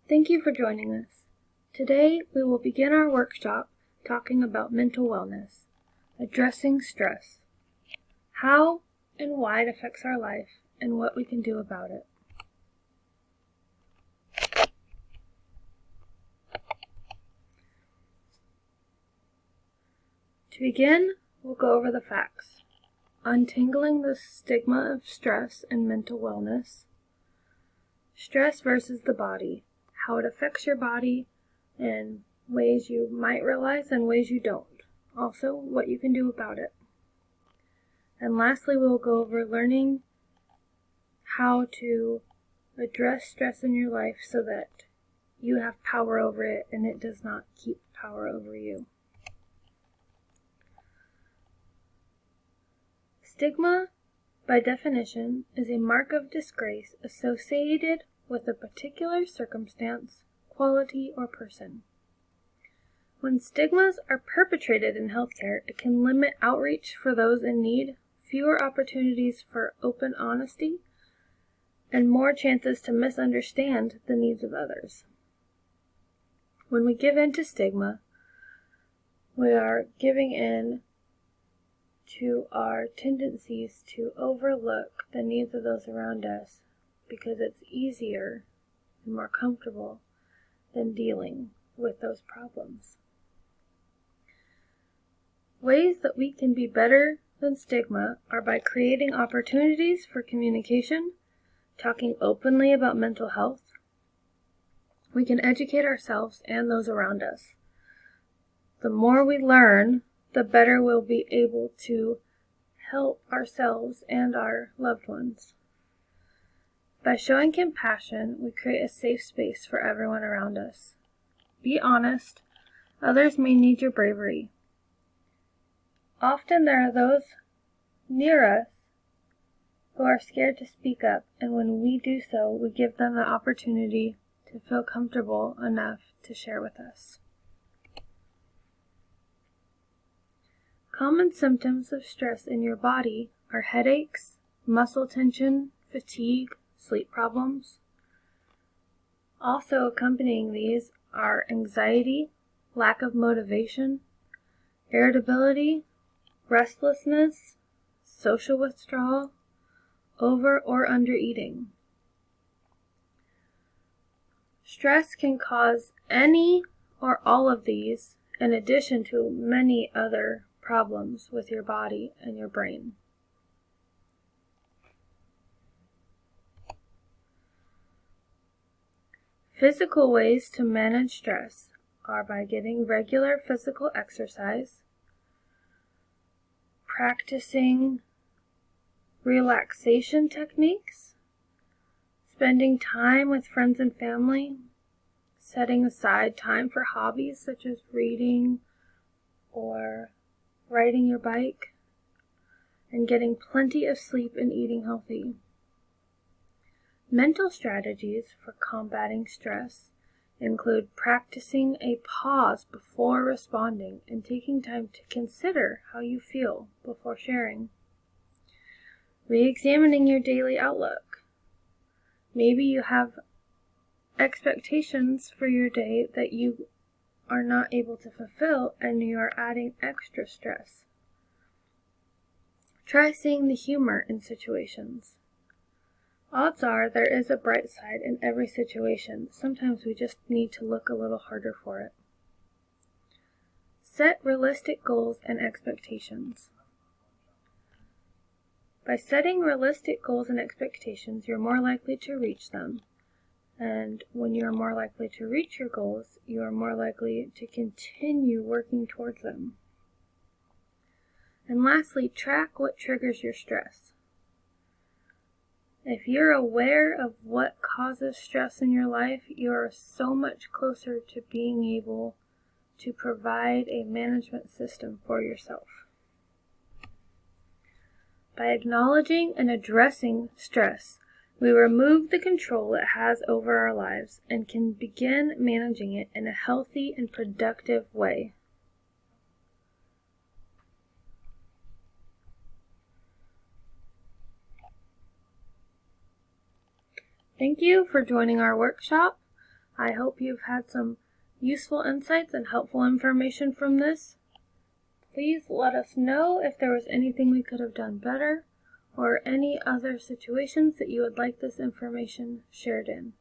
Thank you for joining us. Today we will begin our workshop talking about mental wellness, addressing stress, how and why it affects our life, and what we can do about it. To begin, we'll go over the facts. Untangling the stigma of stress and mental wellness. Stress versus the body, how it affects your body in ways you might realize and ways you don't. Also, what you can do about it. And lastly, we'll go over learning how to address stress in your life so that you have power over it and it does not keep power over you. Stigma, by definition, is a mark of disgrace associated with a particular circumstance, quality, or person. When stigmas are perpetrated in healthcare, it can limit outreach for those in need, fewer opportunities for open honesty, and more chances to misunderstand the needs of others. When we give in to stigma, we are giving in to our tendencies to overlook the needs of those around us because it's easier and more comfortable than dealing with those problems. Ways that we can be better than stigma are by creating opportunities for communication, talking openly about mental health. We can educate ourselves and those around us. The more we learn, the better we'll be able to help ourselves and our loved ones. By showing compassion, we create a safe space for everyone around us. Be honest. Others may need your bravery. Often there are those near us who are scared to speak up, and when we do so, we give them the opportunity to feel comfortable enough to share with us. Common symptoms of stress in your body are headaches, muscle tension, fatigue, sleep problems. Also accompanying these are anxiety, lack of motivation, irritability, restlessness, social withdrawal, over or under eating. Stress can cause any or all of these, in addition to many other problems with your body and your brain. Physical ways to manage stress are by getting regular physical exercise, practicing relaxation techniques, spending time with friends and family, setting aside time for hobbies such as reading or riding your bike, and getting plenty of sleep and eating healthy. Mental strategies for combating stress include practicing a pause before responding and taking time to consider how you feel before sharing. Re-examining your daily outlook. Maybe you have expectations for your day that you are not able to fulfill and you are adding extra stress. Try seeing the humor in situations. Odds are there is a bright side in every situation. Sometimes we just need to look a little harder for it. Set realistic goals and expectations. By setting realistic goals and expectations, you're more likely to reach them. And when you're more likely to reach your goals, you are more likely to continue working towards them. And lastly, track what triggers your stress. If you're aware of what causes stress in your life, you are so much closer to being able to provide a management system for yourself. By acknowledging and addressing stress, we remove the control it has over our lives and can begin managing it in a healthy and productive way. Thank you for joining our workshop. I hope you've had some useful insights and helpful information from this. Please let us know if there was anything we could have done better or any other situations that you would like this information shared in.